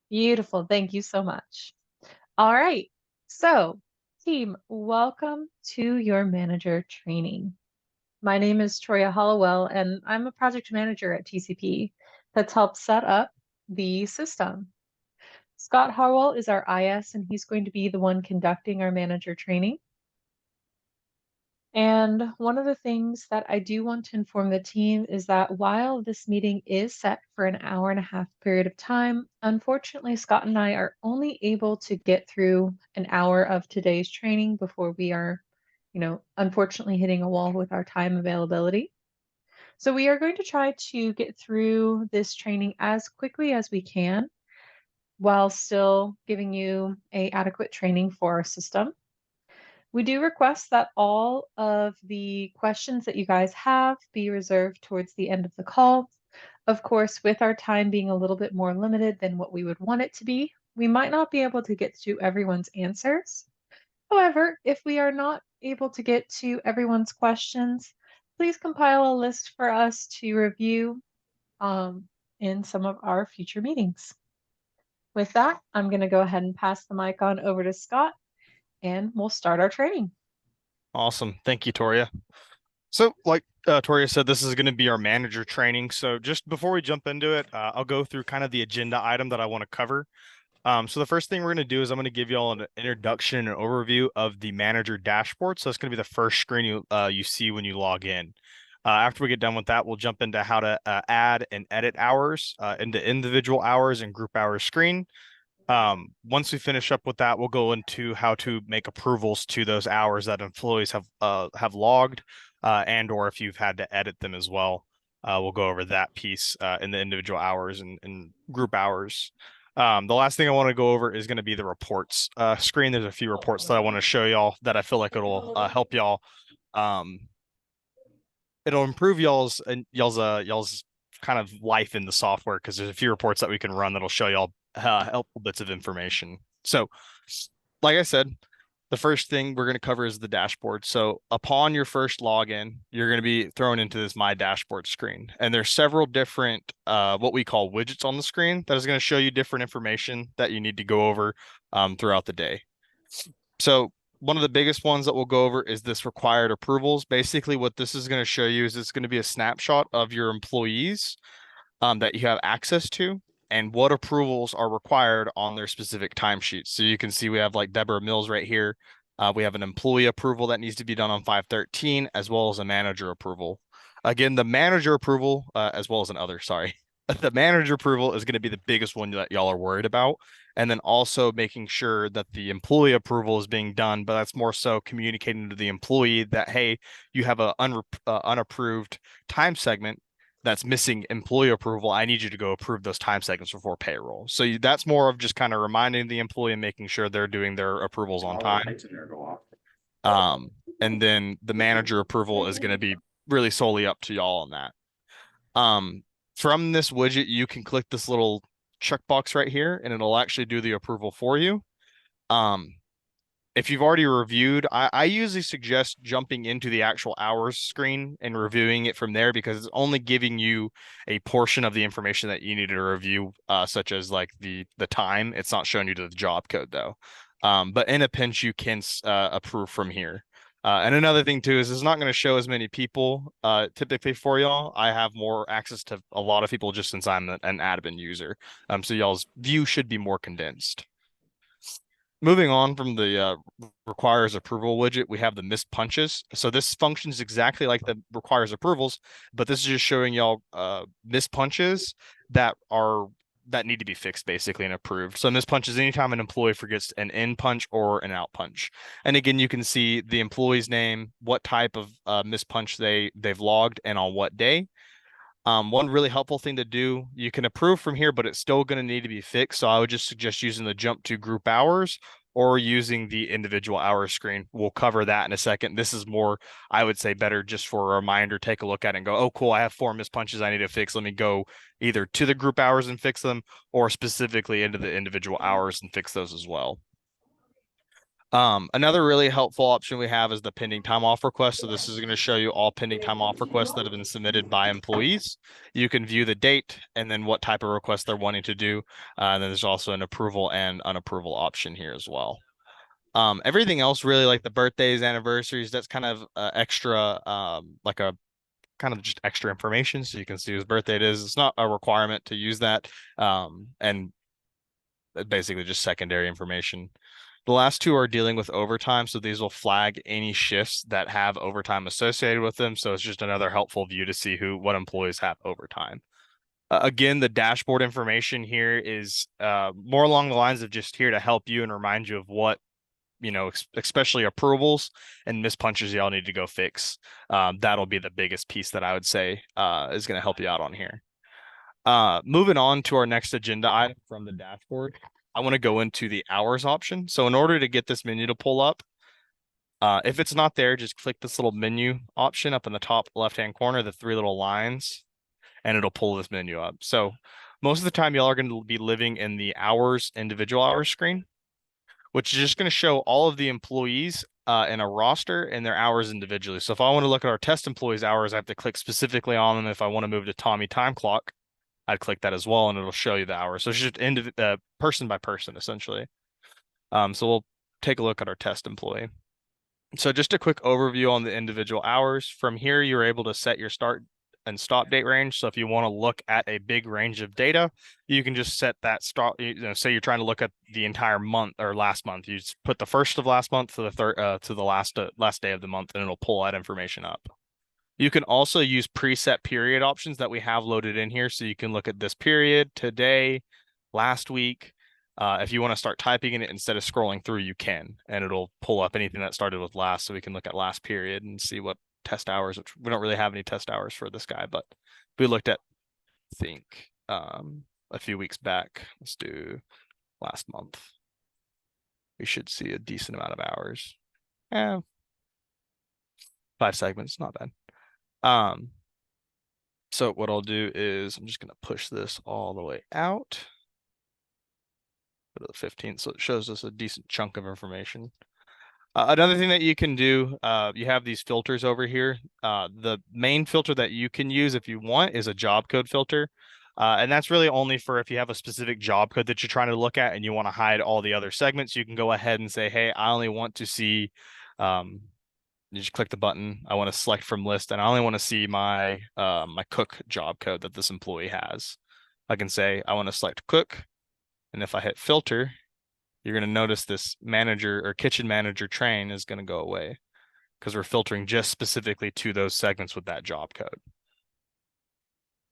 Beautiful. Thank you so much. All right. So, team, welcome to your manager training. My name is Troya Hollowell, and I'm a project manager at TCP that's helped set up the system. Scott Harwell is our IS, and he's going to be the one conducting our manager training. And one of the things that I do want to inform the team is that while this meeting is set for an hour and a half period of time, unfortunately, Scott and I are only able to get through an hour of today's training before we are, unfortunately hitting a wall with our time availability. So we are going to try to get through this training as quickly as we can while still giving you a adequate training for our system. We do request that all of the questions that you guys have be reserved towards the end of the call. Of course, with our time being a little bit more limited than what we would want it to be, we might not be able to get to everyone's answers. However, if we are not able to get to everyone's questions, please compile a list for us to review in some of our future meetings. With that, I'm going to go ahead and pass the mic on over to Scott, and we'll start our training. Awesome. Thank you, Toria. So, like Toria said, this is going to be our manager training. So, just before we jump into it, I'll go through kind of the agenda item that I want to cover. So the first thing we're going to do is I'm going to give you all an introduction and overview of the manager dashboard. So that's going to be the first screen you see when you log in. After we get done with that, we'll jump into how to add and edit hours into individual hours and group hours screen. Once we finish up with that, we'll go into how to make approvals to those hours that employees have logged, and or if you've had to edit them as well. We'll go over that piece in the individual hours and group hours. The last thing I want to go over is going to be the reports screen. There's a few reports that I want to show y'all that I feel like it'll help y'all. Um, it'll improve y'all's kind of life in the software because there's a few reports that we can run that'll show y'all helpful bits of information. So, like I said, the first thing we're going to cover is the dashboard. So upon your first login, you're going to be thrown into this My Dashboard screen. And there's several different what we call widgets on the screen that is going to show you different information that you need to go over throughout the day. So one of the biggest ones that we'll go over is this required approvals. Basically, what this is going to show you is it's going to be a snapshot of your employees that you have access to and what approvals are required on their specific timesheets. So you can see we have like Deborah Mills right here. We have an employee approval that needs to be done on 513, as well as a manager approval. Again, the manager approval, as well as an other, sorry. The manager approval is going to be the biggest one that y'all are worried about. And then also making sure that the employee approval is being done, but that's more so communicating to the employee that, hey, you have a unapproved time segment that's missing employee approval. I need you to go approve those time segments before payroll. So that's more of just kind of reminding the employee and making sure they're doing their approvals on time. And then the manager approval is going to be really solely up to y'all on that. From this widget, you can click this little checkbox right here, and it'll actually do the approval for you. If you've already reviewed, I usually suggest jumping into the actual hours screen and reviewing it from there because it's only giving you a portion of the information that you need to review, such as like the time. It's not showing you the job code though. But in a pinch, you can approve from here. And another thing too is it's not going to show as many people typically for y'all. I have more access to a lot of people just since I'm an admin user. So y'all's view should be more condensed. Moving on from the requires approval widget, we have the missed punches. So this functions exactly like the requires approvals, but this is just showing y'all missed punches that need to be fixed basically and approved. So missed punches anytime an employee forgets an in punch or an out punch. And again, you can see the employee's name, what type of missed punch they've logged, and on what day. One really helpful thing to do, you can approve from here, but it's still going to need to be fixed. So I would just suggest using the jump to group hours or using the individual hours screen. We'll cover that in a second. This is more, I would say, better just for a reminder. Take a look at it and go, oh, cool, I have 4 missed punches I need to fix. Let me go either to the group hours and fix them or specifically into the individual hours and fix those as well. Another really helpful option we have is the pending time off request. So this is going to show you all pending time off requests that have been submitted by employees. You can view the date and then what type of request they're wanting to do. And then there's also an approval and unapproval option here as well. Everything else really like the birthdays, anniversaries, that's kind of extra, like a kind of just extra information. So you can see whose birthday it is. It's not a requirement to use that. And basically just secondary information. The last two are dealing with overtime, so these will flag any shifts that have overtime associated with them. So it's just another helpful view to see what employees have overtime. Again, the dashboard information here is more along the lines of just here to help you and remind you of what, especially approvals and missed punches y'all need to go fix. That'll be the biggest piece that I would say is going to help you out on here. Moving on to our next agenda item from the dashboard, I want to go into the hours option. So in order to get this menu to pull up, if it's not there, just click this little menu option up in the top left-hand corner, the three little lines, and it'll pull this menu up. So most of the time, y'all are going to be living in the hours, individual hours screen, which is just going to show all of the employees in a roster and their hours individually. So if I want to look at our test employees' hours, I have to click specifically on them. If I want to move to Tommy Time Clock, I'd click that as well, and it'll show you the hours. So it's just person by person, essentially. So we'll take a look at our test employee. So just a quick overview on the individual hours. From here, you're able to set your start and stop date range. So if you want to look at a big range of data, you can just set that start. Say you're trying to look at the entire month or last month. You just put the first of last month to the third to the last day of the month, and it'll pull that information up. You can also use preset period options that we have loaded in here. So you can look at this period, today, last week. If you want to start typing in it instead of scrolling through, you can, and it'll pull up anything that started with last. So we can look at last period and see what test hours, which we don't really have any test hours for this guy, but we looked at, I think, a few weeks back. Let's do last month. We should see a decent amount of hours. Yeah, 5 segments, not bad. So what I'll do is I'm just going to push this all the way out to the 15th, so it shows us a decent chunk of information. Another thing that you can do, you have these filters over here. The main filter that you can use if you want is a job code filter. And that's really only for if you have a specific job code that you're trying to look at and you want to hide all the other segments, you can go ahead and say, hey, I only want to see, you just click the button. I want to select from list, and I only want to see my my cook job code that this employee has. I can say I want to select cook, and if I hit filter, you're going to notice this manager or kitchen manager train is going to go away because we're filtering just specifically to those segments with that job code.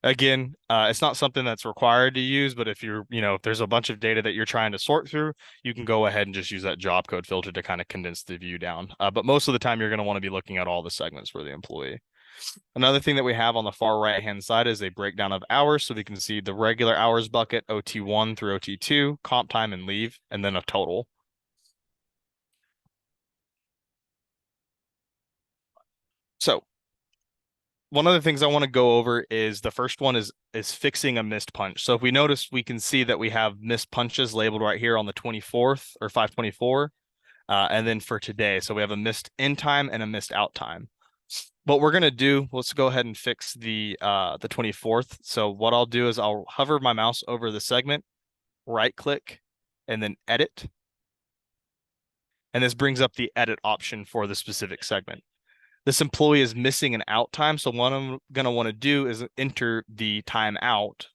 Again, it's not something that's required to use, but if if there's a bunch of data that you're trying to sort through, you can go ahead and just use that job code filter to kind of condense the view down. But most of the time, you're going to want to be looking at all the segments for the employee. Another thing that we have on the far right-hand side is a breakdown of hours. So we can see the regular hours bucket, OT1 through OT2, comp time and leave, and then a total. So one of the things I want to go over is the first one is fixing a missed punch. So if we notice, we can see that we have missed punches labeled right here on the 24th or 524. And then for today, so we have a missed in time and a missed out time. What we're gonna do, let's go ahead and fix the 24th. So what I'll do is I'll hover my mouse over the segment, right click, and then edit. And this brings up the edit option for the specific segment. This employee is missing an out time. So what I'm going to want to do is enter the time out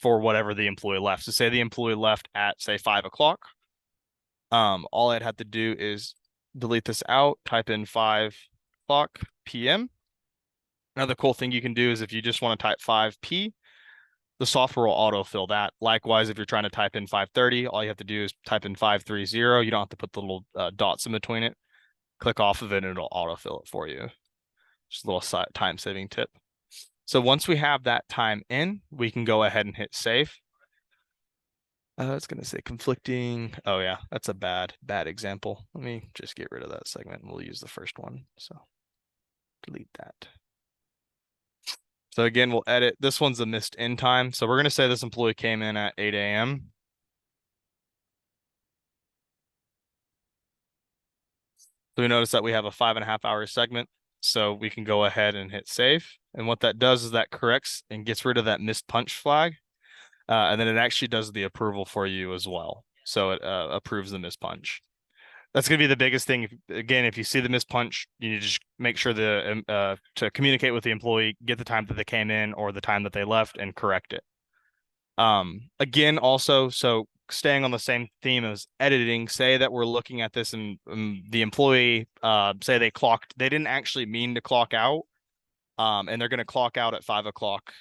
for whatever the employee left. So say the employee left at, say, 5 o'clock. All I'd have to do is delete this out, type in 5 o'clock p.m. Another cool thing you can do is if you just want to type 5p, the software will autofill that. Likewise, if you're trying to type in 5:30, all you have to do is type in 5:30. You don't have to put the little dots in between it. Click off of it and it'll autofill it for you. Just a little time saving tip. So once we have that time in, we can go ahead and hit save. It's going to say conflicting. Oh yeah, that's a bad example. Let me just get rid of that segment and we'll use the first one. So delete that. So again, we'll edit. This one's a missed in time. So we're going to say this employee came in at 8 a.m. So we notice that we have a 5.5 hour segment. So we can go ahead and hit save. And what that does is that corrects and gets rid of that missed punch flag. And then it actually does the approval for you as well. So it approves the missed punch. That's going to be the biggest thing. Again, if you see the missed punch, you need to just make sure to communicate with the employee, get the time that they came in or the time that they left, and correct it. Again, also, so staying on the same theme as editing, say that we're looking at this and the employee, say they didn't actually mean to clock out, and they're going to clock out at 5 o'clock.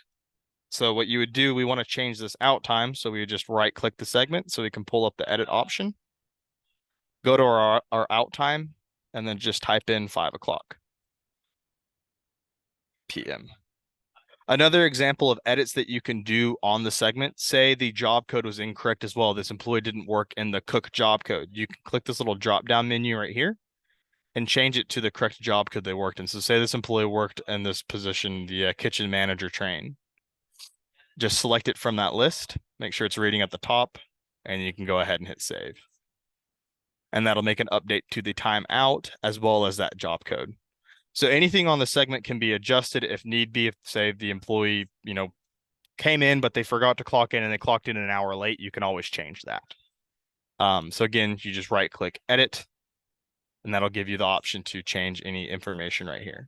So what you would do, we want to change this out time. So we would just right click the segment so we can pull up the edit option, go to our out time, and then just type in 5 o'clock PM. Another example of edits that you can do on the segment, say the job code was incorrect as well. This employee didn't work in the cook job code. You can click this little drop down menu right here and change it to the correct job code they worked in. So say this employee worked in this position, the kitchen manager train. Just select it from that list, make sure it's reading at the top, and you can go ahead and hit save. And that'll make an update to the timeout as well as that job code. So anything on the segment can be adjusted if need be. If say the employee, came in, but they forgot to clock in and they clocked in an hour late, you can always change that. So again, you just right click edit, and that'll give you the option to change any information right here.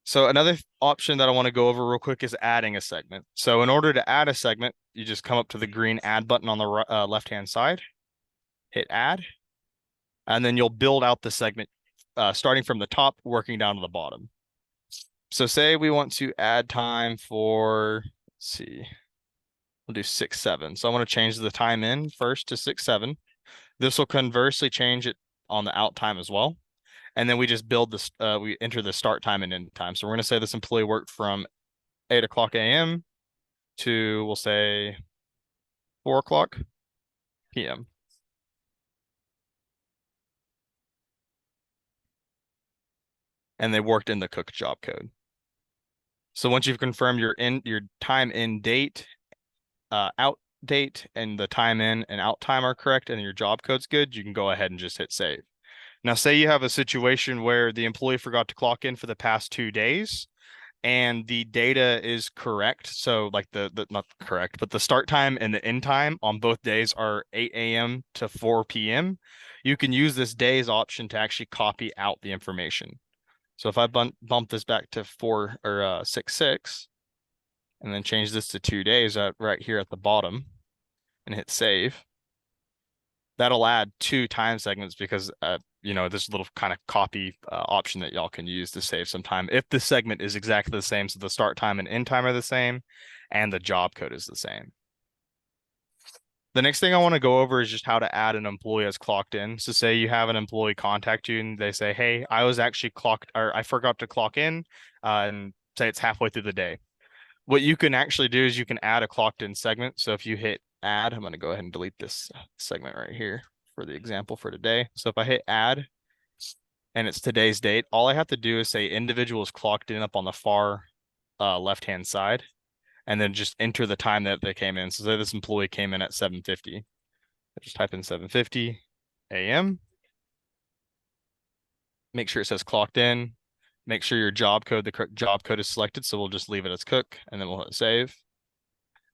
So another option that I want to go over real quick is adding a segment. So in order to add a segment, you just come up to the green add button on the left-hand side, hit add, and then you'll build out the segment starting from the top, working down to the bottom. So say we want to add time for, let's see, we'll do 6-7. So I want to change the time in first to 6-7. This will conversely change it on the out time as well. And then we just build this, we enter the start time and end time. So we're going to say this employee worked from 8 o'clock a.m. to, we'll say, 4 o'clock p.m. And they worked in the cook job code. So once you've confirmed your time in date, out date, and the time in and out time are correct, and your job code's good, you can go ahead and just hit save. Now, say you have a situation where the employee forgot to clock in for the past 2 days, and the data is correct. So like the not correct, but the start time and the end time on both days are 8 a.m. to 4 p.m. You can use this days option to actually copy out the information. So if I bump this back to 6-6 and then change this to 2 days right here at the bottom and hit save, that'll add 2 time segments because there's a little kind of copy option that y'all can use to save some time if the segment is exactly the same. So the start time and end time are the same and the job code is the same. The next thing I want to go over is just how to add an employee as clocked in. So say you have an employee contact you and they say, hey, I was actually I forgot to clock in, and say it's halfway through the day. What you can actually do is you can add a clocked in segment. So if you hit add, I'm going to go ahead and delete this segment right here for the example for today. So if I hit add and it's today's date, all I have to do is say individuals clocked in up on the far left-hand side, and then just enter the time that they came in. So say this employee came in at 7:50. Just type in 7:50 a.m. Make sure it says clocked in. Make sure the correct job code is selected. So we'll just leave it as cook, and then we'll hit save.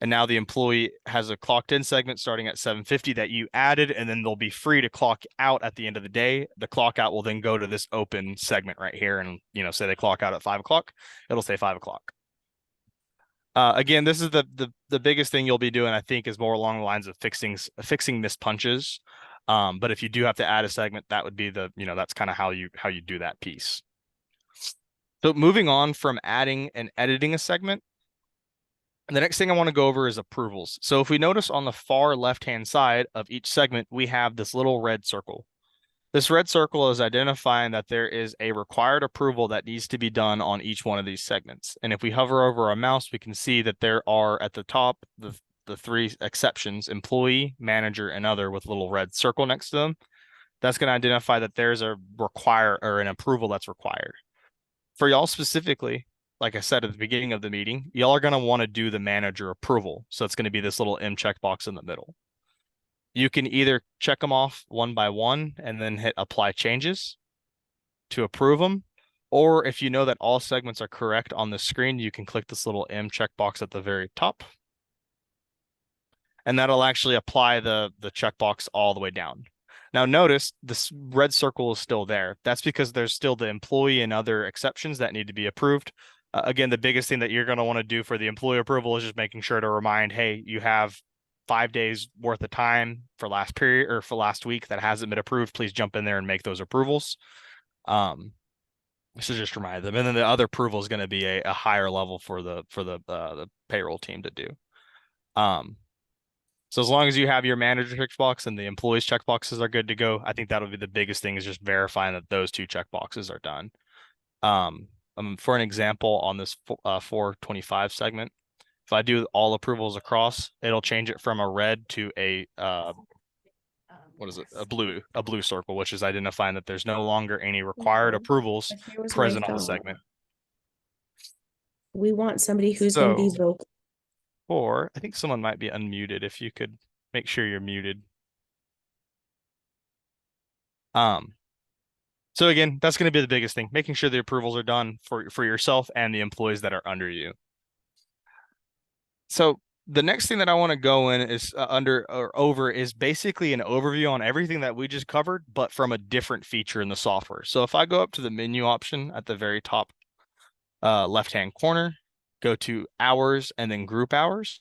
And now the employee has a clocked in segment starting at 7:50 that you added, and then they'll be free to clock out at the end of the day. The clock out will then go to this open segment right here. And, say they clock out at 5 o'clock, it'll say 5 o'clock. Again, this is the biggest thing you'll be doing, I think, is more along the lines of fixing missed punches. But if you do have to add a segment, that would be that's kind of how you do that piece. So moving on from adding and editing a segment, the next thing I want to go over is approvals. So if we notice on the far left-hand side of each segment, we have this little red circle. This red circle is identifying that there is a required approval that needs to be done on each one of these segments. And if we hover over our mouse, we can see that there are at the top the 3 exceptions: employee, manager, and other, with a little red circle next to them. That's going to identify that there's an approval that's required. For y'all specifically, like I said at the beginning of the meeting, y'all are going to want to do the manager approval. So it's going to be this little M checkbox in the middle. You can either check them off one by one and then hit apply changes to approve them. Or if you know that all segments are correct on the screen, you can click this little M checkbox at the very top, and that'll actually apply the checkbox all the way down. Now notice this red circle is still there. That's because there's still the employee and other exceptions that need to be approved. Again, the biggest thing that you're going to want to do for the employee approval is just making sure to remind, hey, you have 5 days worth of time for last period or for last week that hasn't been approved. Please jump in there and make those approvals. So just remind them. And then the other approval is going to be a higher level for the payroll team to do. So as long as you have your manager checkbox and the employees checkboxes are good to go, I think that'll be the biggest thing is just verifying that those two checkboxes are done. For an example on this 425 segment, if I do all approvals across, it'll change it from a red to a what is it? A blue circle, which is identifying that there's no longer any required approvals But here was my present on the thought. segment. We want somebody who's going to be So, vocal. or I think someone might be unmuted. If you could make sure you're muted. So again, that's going to be the biggest thing, making sure the approvals are done for yourself and the employees that are under you. So the next thing that I want to go in is under or over is basically an overview on everything that we just covered, but from a different feature in the software. So if I go up to the menu option at the very top left-hand corner, go to hours and then group hours.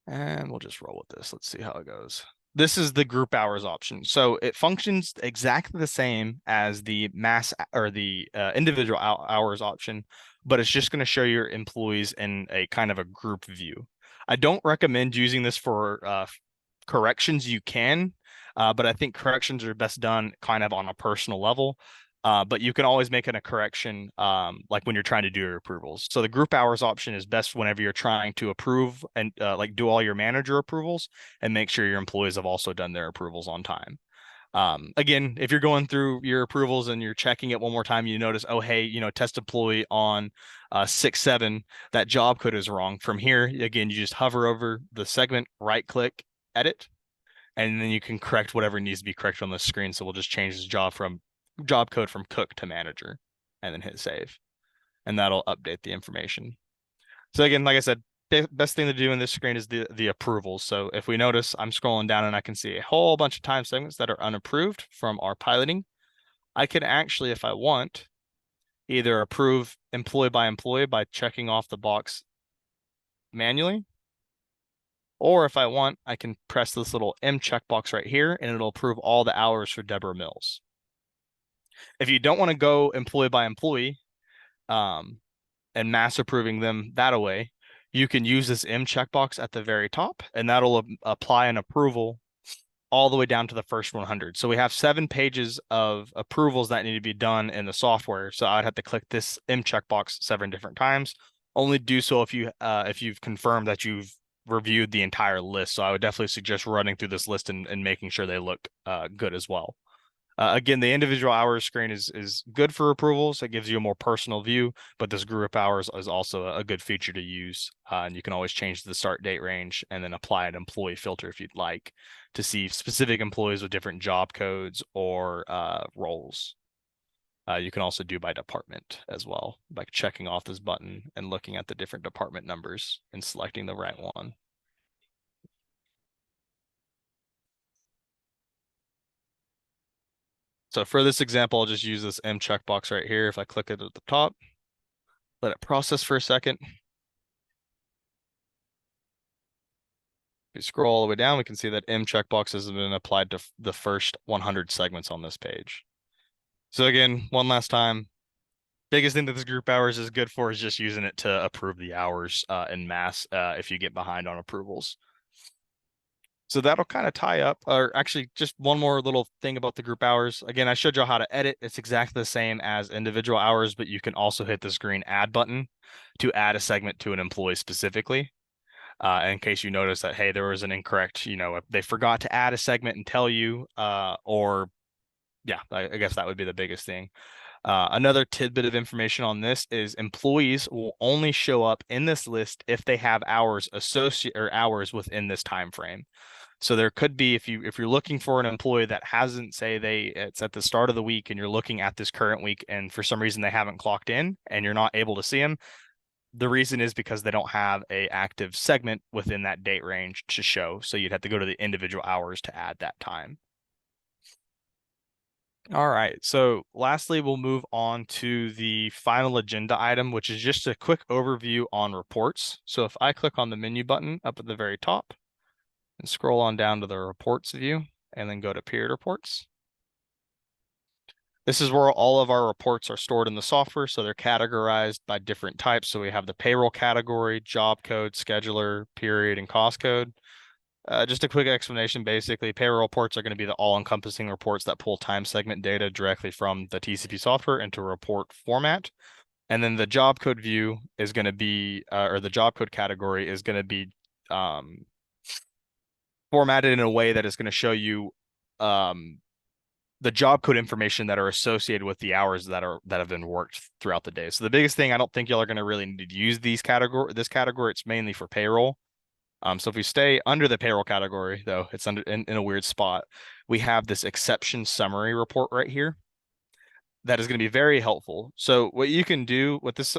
And we'll just roll with this. Let's see how it goes. This is the group hours option. So it functions exactly the same as the mass or the individual hours option, but it's just going to show your employees in a kind of a group view. I don't recommend using this for corrections. You can, but I think corrections are best done kind of on a personal level. But you can always make it a correction like when you're trying to do your approvals. So the group hours option is best whenever you're trying to approve and like do all your manager approvals and make sure your employees have also done their approvals on time. Again, if you're going through your approvals and you're checking it one more time, you notice, oh, hey, test employee on 6-7, that job code is wrong. From here, again, you just hover over the segment, right click, edit, and then you can correct whatever needs to be corrected on the screen. So we'll just change this job code from cook to manager and then hit save. And that'll update the information. So again, like I said, best thing to do in this screen is the approvals. So if we notice, I'm scrolling down and I can see a whole bunch of time segments that are unapproved from our piloting. I can actually, if I want, either approve employee by checking off the box manually. Or if I want, I can press this little M checkbox right here and it'll approve all the hours for Deborah Mills. If you don't want to go employee by employee and mass approving them that way, you can use this M checkbox at the very top, and that'll apply an approval all the way down to the first 100. So we have 7 pages of approvals that need to be done in the software. So I'd have to click this M checkbox 7 different times. Only do so if you've confirmed that you've reviewed the entire list. So I would definitely suggest running through this list and making sure they look good as well. Again, the individual hours screen is good for approvals. It gives you a more personal view, but this group hours is also a good feature to use. And you can always change the start date range and then apply an employee filter if you'd like to see specific employees with different job codes or roles. You can also do by department as well, by checking off this button and looking at the different department numbers and selecting the right one. So for this example, I'll just use this M checkbox right here. If I click it at the top, let it process for a second. If we scroll all the way down, we can see that M checkbox has been applied to the first 100 segments on this page. So again, one last time, biggest thing that this group hours is good for is just using it to approve the hours en masse if you get behind on approvals. So that'll kind of tie up, or actually just one more little thing about the group hours. Again, I showed you how to edit. It's exactly the same as individual hours, but you can also hit this green add button to add a segment to an employee specifically. In case you notice that, hey, there was an incorrect, if they forgot to add a segment and tell you, or yeah, I guess that would be the biggest thing. Another tidbit of information on this is employees will only show up in this list if they have hours hours within this time frame. So there could be, if you're looking for an employee that hasn't, say it's at the start of the week and you're looking at this current week and for some reason they haven't clocked in and you're not able to see them, the reason is because they don't have a active segment within that date range to show. So you'd have to go to the individual hours to add that time. All right. So lastly, we'll move on to the final agenda item, which is just a quick overview on reports. So if I click on the menu button up at the very top and scroll on down to the reports view and then go to period reports. This is where all of our reports are stored in the software. So they're categorized by different types. So we have the payroll category, job code, scheduler, period, and cost code. Just a quick explanation. Basically, payroll reports are going to be the all-encompassing reports that pull time segment data directly from the TCP software into a report format. And then the job code view is going to be, or the job code category is going to be formatted in a way that is going to show you the job code information that are associated with the hours that have been worked throughout the day. So the biggest thing, I don't think y'all are going to really need to use this category. It's mainly for payroll. So if we stay under the payroll category, though, it's under in a weird spot. We have this exception summary report right here that is going to be very helpful. So what you can do, what this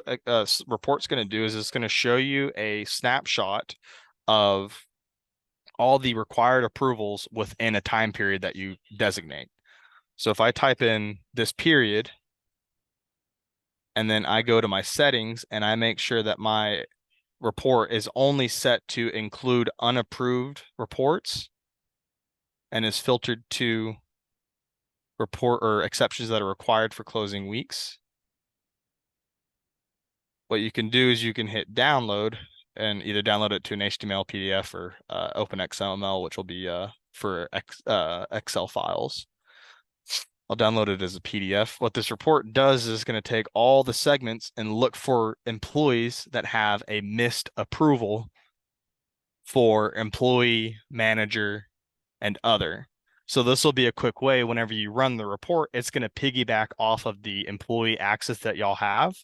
report's going to do is it's going to show you a snapshot of all the required approvals within a time period that you designate. So if I type in this period, and then I go to my settings and I make sure that my report is only set to include unapproved reports and is filtered to report or exceptions that are required for closing weeks. What you can do is you can hit download and either download it to an HTML, PDF, or OpenXML, which will be for Excel files. I'll download it as a PDF. What this report does is going to take all the segments and look for employees that have a missed approval for employee, manager, and other. So this will be a quick way whenever you run the report, it's going to piggyback off of the employee access that y'all have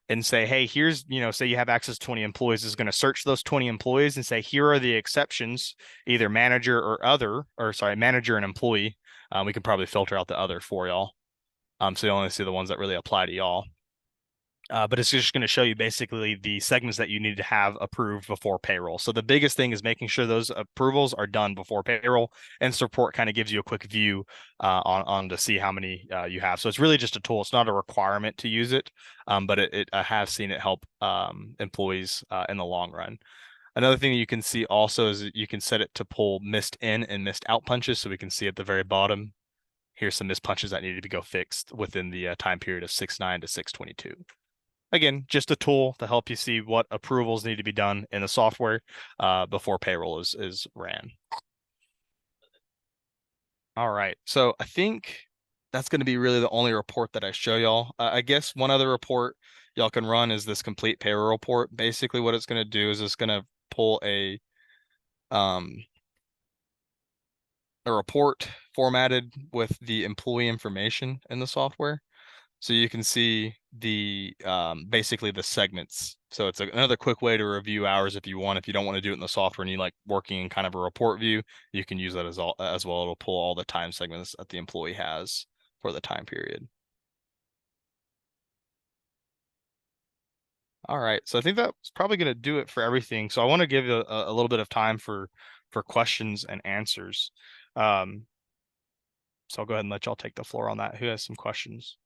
and say, hey, here's, say you have access to 20 employees, is going to search those 20 employees and say, here are the exceptions, either manager or other, or sorry, manager and employee. We can probably filter out the other for y'all. So you only see the ones that really apply to y'all. But it's just going to show you basically the segments that you need to have approved before payroll. So the biggest thing is making sure those approvals are done before payroll, and support kind of gives you a quick view on to see how many you have. So it's really just a tool. It's not a requirement to use it, but I have seen it help employees in the long run. Another thing that you can see also is you can set it to pull missed in and missed out punches. So we can see at the very bottom, here's some missed punches that needed to go fixed within the time period of 6/9 to 6/22. Again, just a tool to help you see what approvals need to be done in the software before payroll is ran. All right, so I think that's going to be really the only report that I show y'all. I guess one other report y'all can run is this complete payroll report. Basically, what it's going to do is it's going to pull a report formatted with the employee information in the software. So you can see the basically the segments. So it's another quick way to review hours if you want. If you don't want to do it in the software and you like working in kind of a report view, you can use that as well. It'll pull all the time segments that the employee has for the time period. All right, so I think that's probably going to do it for everything. So I want to give you a little bit of time for questions and answers. So I'll go ahead and let y'all take the floor on that. Who has some questions?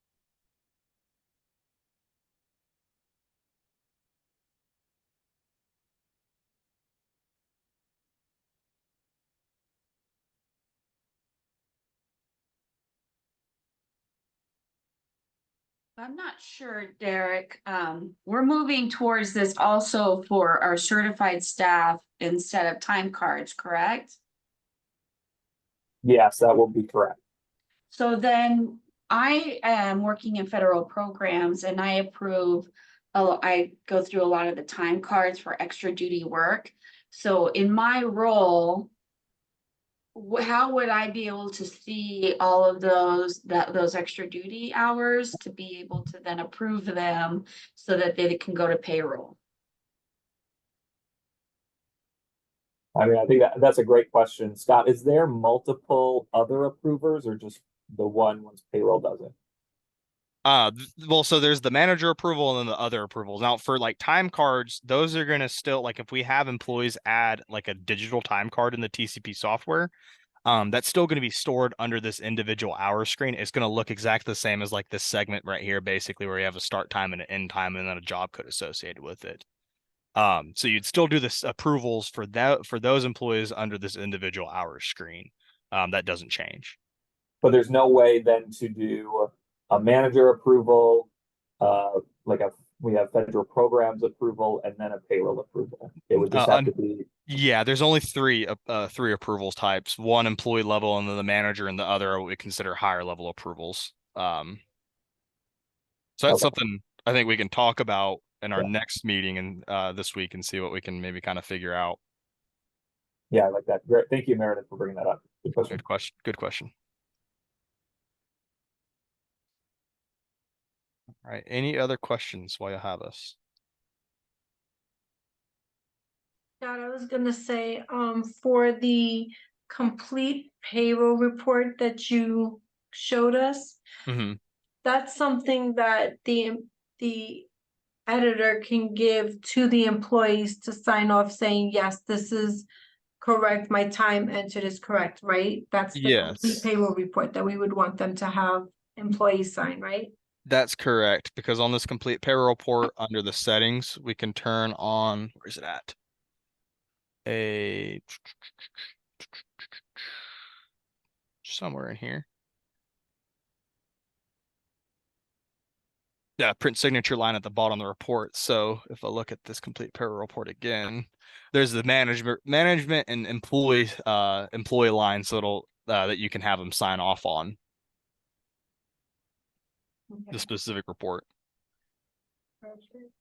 I'm not sure, Derek. We're moving towards this also for our certified staff instead of time cards, correct? Yes, that will be correct. So then I am working in federal programs and I go through a lot of the time cards for extra duty work. So in my role, how would I be able to see all of those extra duty hours to be able to then approve them so that they can go to payroll? I mean, I think that's a great question. Scott, is there multiple other approvers or just the one once payroll does it? Well, so there's the manager approval and then the other approvals. Now for like time cards, those are gonna still, like, if we have employees add like a digital time card in the TCP software, that's still going to be stored under this individual hour screen. It's going to look exactly the same as like this segment right here, basically, where you have a start time and an end time and then a job code associated with it. So you'd still do this approvals for those employees under this individual hour screen. That doesn't change. But there's no way then to do a manager approval, we have federal programs approval and then a payroll approval. It would just have to be. Yeah, there's only three approvals types: one employee level, and then the manager, and the other are what we consider higher level approvals. So that's something I think we can talk about in our next meeting and this week and see what we can maybe kind of figure out. Yeah, I like that. Great. Thank you, Meredith, for bringing that up. Good question. Good question. Good question. All right. Any other questions while you have us? God, I was gonna say, for the complete payroll report that you showed us, Mm-hmm. that's something that the editor can give to the employees to sign off saying, yes, this is correct, my time entered is correct, right? That's the complete Yes, payroll report that we would want them to have employees sign, right? that's correct. Because on this complete payroll report under the settings, we can turn on, where's it at? Somewhere in here. Yeah, print signature line at the bottom of the report. So if I look at this complete payroll report again, there's the management and employee line, so it'll that you can have them sign off on the specific report. Perfect.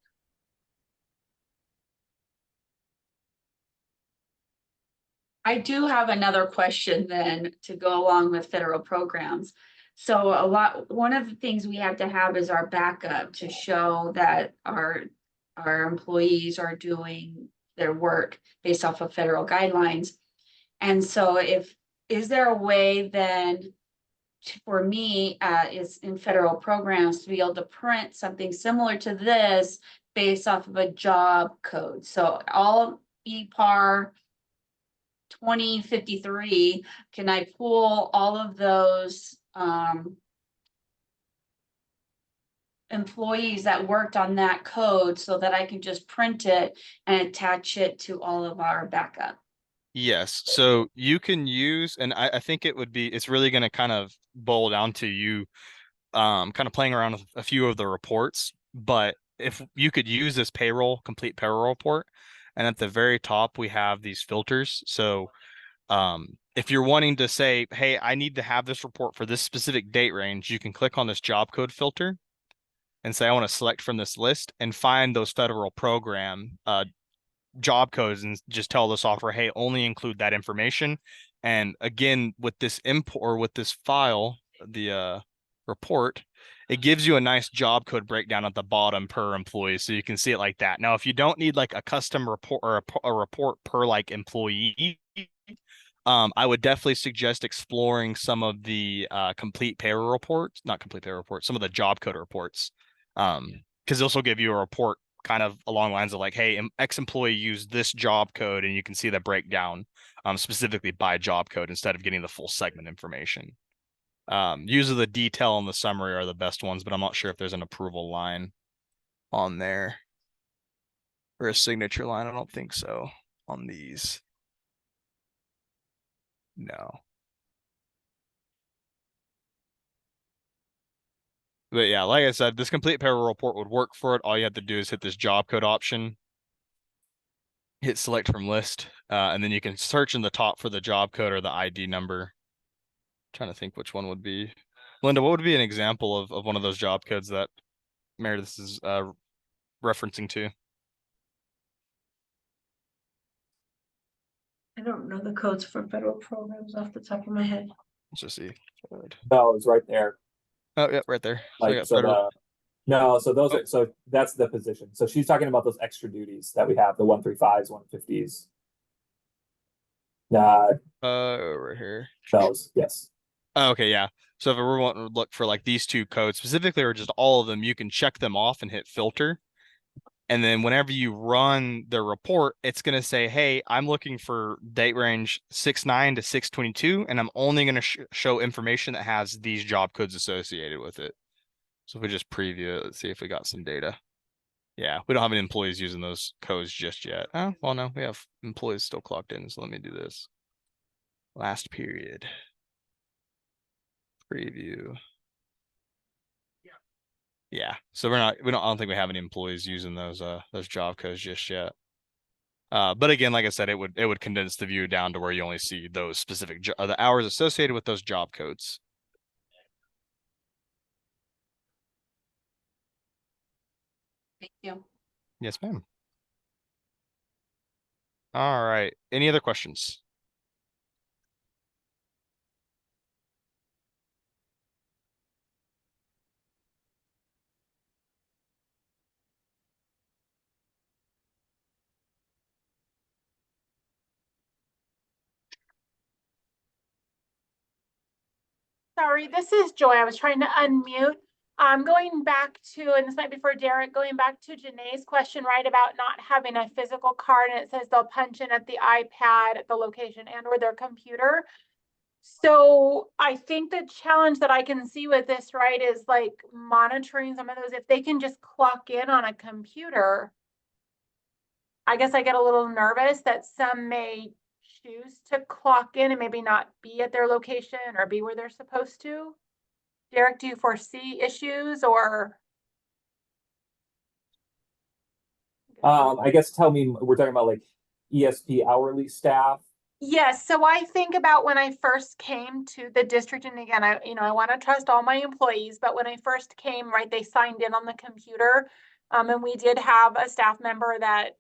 I do have another question then to go along with federal programs. So one of the things we have to have is our backup to show that our employees are doing their work based off of federal guidelines. And so is there a way then for me, is in federal programs to be able to print something similar to this based off of a job code? So all EPAR 2053, can I pull all of those employees that worked on that code so that I can just print it and attach it to all of our backup? Yes, so you can use, and I think it's really going to kind of boil down to you kind of playing around with a few of the reports. But if you could use this complete payroll report, and at the very top we have these filters. So if you're wanting to say, hey, I need to have this report for this specific date range, you can click on this job code filter and say, I want to select from this list and find those federal program job codes and just tell the software, hey, only include that information. And again, with this import or with this file, the report, it gives you a nice job code breakdown at the bottom per employee, so you can see it like that. Now, if you don't need like a custom report or a report per like employee, I would definitely suggest exploring some of the complete payroll reports, not complete payroll reports, some of the job code reports, because this will give you a report kind of along the lines of like, hey, X employee used this job code, and you can see the breakdown specifically by job code instead of getting the full segment information. Usually the detail and the summary are the best ones, but I'm not sure if there's an approval line on there or a signature line. I don't think so on these. No. But yeah, like I said, this complete payroll report would work for it. All you have to do is hit this job code option, hit select from list, and then you can search in the top for the job code or the ID number. Trying to think which one would be. Linda, what would be an example of one of those job codes that Meredith is referencing to? I don't know the codes for federal programs off the top of my head. Let's just see. No, it's right there. Oh, yeah, right there. So I Like, got so federal. no, so those Oh. are, so that's the position. So she's talking about those extra duties that we have, the 135s, 150s. Right here. Those, yes. Oh, okay, yeah. So if we're wanting to look for like these two codes specifically, or just all of them, you can check them off and hit filter. And then whenever you run the report, it's going to say, hey, I'm looking for date range 6/9 to 6/22, and I'm only going to show information that has these job codes associated with it. So if we just preview it, let's see if we got some data. Yeah, we don't have any employees using those codes just yet. Oh, well, no, we have employees still clocked in. So let me do this. Last period. Preview. Yeah, so I don't think we have any employees using those job codes just yet. But again, like I said, it would condense the view down to where you only see those specific the hours associated with those job codes. Thank you. Yes, ma'am. All right. Any other questions? Sorry, this is Joy. I was trying to unmute. Going back to, and this might be for Derek, going back to Janae's question, right, about not having a physical card, and it says they'll punch in at the iPad at the location and or their computer. So I think the challenge that I can see with this, right, is like monitoring some of those. If they can just clock in on a computer, I guess I get a little nervous that some may choose to clock in and maybe not be at their location or be where they're supposed to. Derek, do you foresee issues or? I guess tell me, we're talking about like ESP hourly staff. Yes, so I think about when I first came to the district, and again, I want to trust all my employees, but when I first came, right, they signed in on the computer. And we did have a staff member that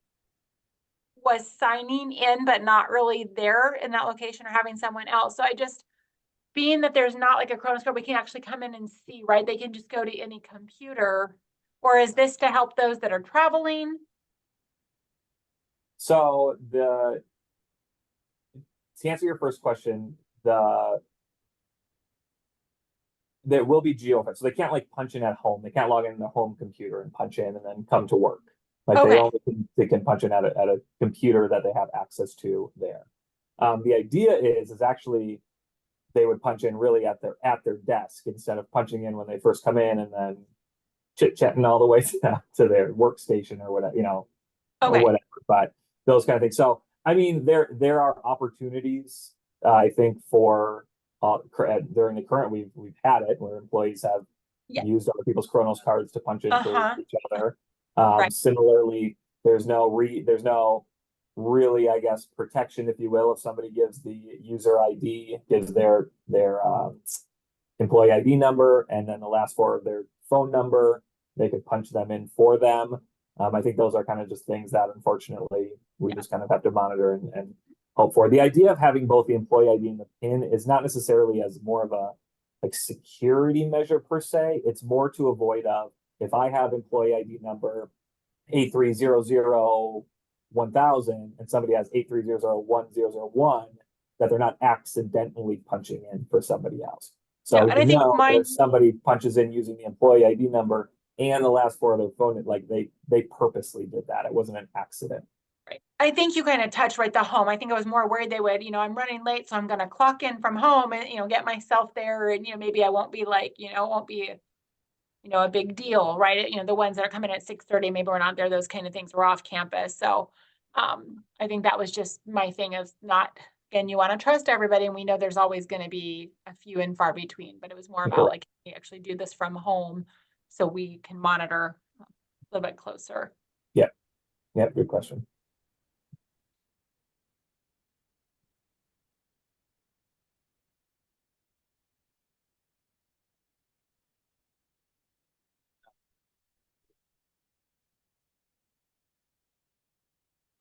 was signing in, but not really there in that location or having someone else. So I just, being that there's not like a chronoscope, we can actually come in and see, right? They can just go to any computer. Or is this to help those that are traveling? So to answer your first question, there will be geofence. So they can't like punch in at home. They can't log in their home computer and punch in and then come to work. Like Okay. they can punch in at a computer that they have access to there. The idea is actually they would punch in really at their desk instead of punching in when they first come in and then chit-chatting all the way to their workstation or whatever, or Okay. whatever. But those kind of things. So I mean, there are opportunities, I think, for during the current we've had it where employees have used other people's Chronos cards to punch in for each other. Right. Similarly, there's no really, I guess, protection, if you will, if somebody gives the user ID, gives their employee ID number, and then the last four of their phone number, they could punch them in for them. I think those are kind of just things that unfortunately we just kind of have to monitor and hope for. The idea of having both the employee ID and the PIN is not necessarily as more of a like security measure per se. It's more to avoid of if I have employee ID number 83001000 and somebody has 83001001, that they're not accidentally punching in for somebody else. So and I think if somebody punches in using the employee ID number and the last four of their phone, like they purposely did that. It wasn't an accident. Right. I think you kind of touched right the home. I think I was more worried they would, I'm running late, so I'm going to clock in from home and, get myself there. And, maybe I won't be like, it won't be, a big deal, right? The ones that are coming at 6:30, maybe we're not there, those kind of things, we're off campus. So I think that was just my thing of not, again, you want to trust everybody. And we know there's always going to be a few and far between, but it was more about like, we actually do this from home so we can monitor a little bit closer. Yeah. Yeah. Good question.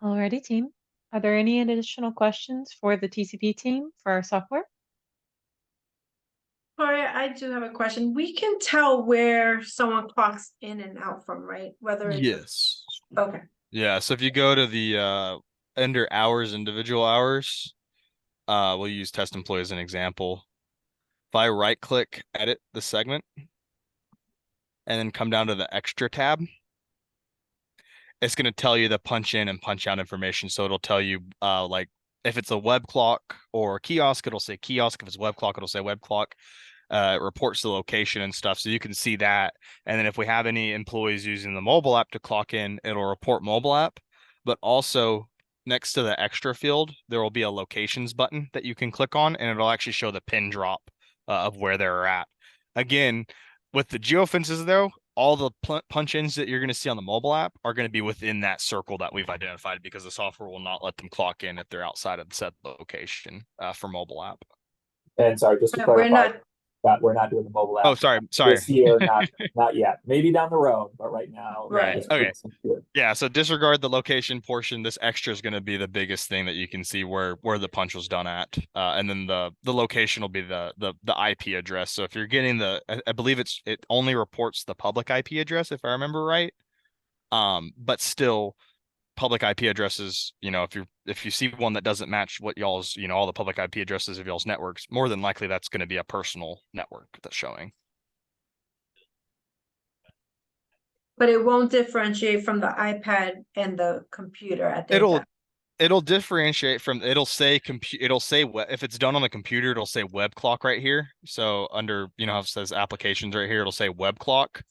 Alrighty, team. Are there any additional questions for the TCP team for our software? Victoria, I do have a question. We can tell where someone clocks in and out from, right? Whether it's Yes. okay. Yeah, so if you go to the under hours, individual hours, we'll use test employee as an example. If I right click, edit the segment, and then come down to the extra tab, it's going to tell you the punch in and punch out information. So it'll tell you like if it's a web clock or kiosk, it'll say kiosk. If it's web clock, it'll say web clock. It reports the location and stuff. So you can see that. And then if we have any employees using the mobile app to clock in, it'll report mobile app. But also next to the extra field, there will be a locations button that you can click on, and it'll actually show the pin drop of where they're at. Again, with the geofences though, all the punch ins that you're going to see on the mobile app are going to be within that circle that we've identified, because the software will not let them clock in if they're outside of the set location for mobile app. And sorry, just to But clarify, that we're not doing the mobile app. Oh, sorry. This year, not yet. Maybe down the road, but right now, Right. just Okay. here. Yeah, so disregard the location portion. This extra is going to be the biggest thing that you can see where the punch was done at, and then the location will be the IP address. So if you're getting I believe it only reports the public IP address if I remember right. But still, public IP addresses, if you see one that doesn't match what y'all's, all the public IP addresses of y'all's networks, more than likely that's going to be a personal network that's showing. But it won't differentiate from the iPad and the computer at the event. It'll differentiate from, it'll say if it's done on the computer, it'll say web clock right here. So under, how it says applications right here, it'll say web clock.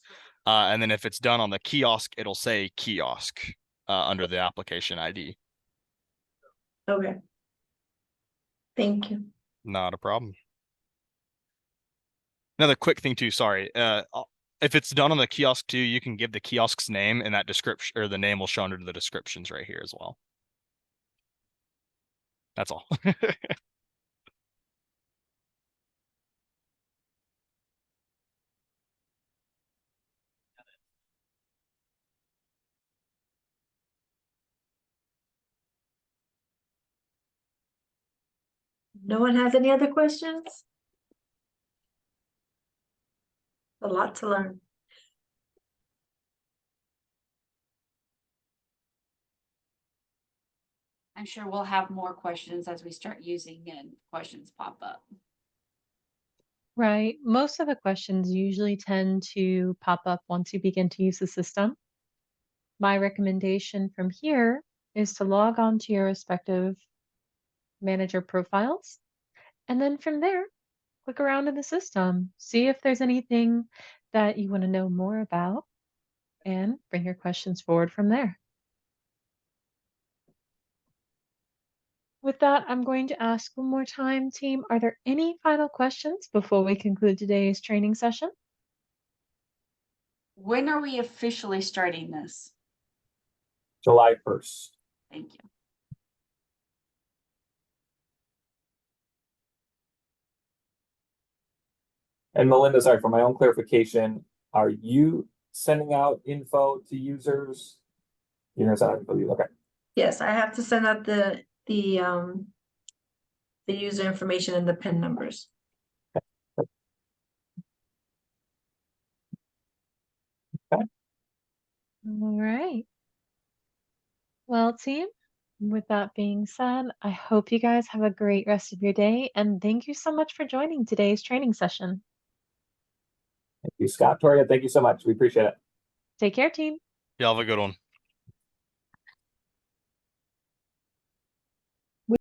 And then if it's done on the kiosk, it'll say kiosk under the application ID. Okay. Thank you. Not a problem. Another quick thing too, sorry. If it's done on the kiosk too, you can give the kiosk's name, and that description, or the name will show under the descriptions right here as well. That's all. No one has any other questions? A lot to learn. I'm sure we'll have more questions as we start using and questions pop up. Right. Most of the questions usually tend to pop up once you begin to use the system. My recommendation from here is to log on to your respective manager profiles. And then from there, click around in the system, see if there's anything that you want to know more about, and bring your questions forward from there. With that, I'm going to ask one more time, team, are there any final questions before we conclude today's training session? When are we officially starting this? July 1st. Thank you. And Melinda, sorry, for my own clarification, are you sending out info to users? You're gonna send out info to users, okay. Yes, I have to send out the user information and the PIN numbers. All right. Well, team, with that being said, I hope you guys have a great rest of your day, and thank you so much for joining today's training session. Thank you, Scott. Toria, thank you so much. We appreciate it. Take care, team. Y'all have a good one.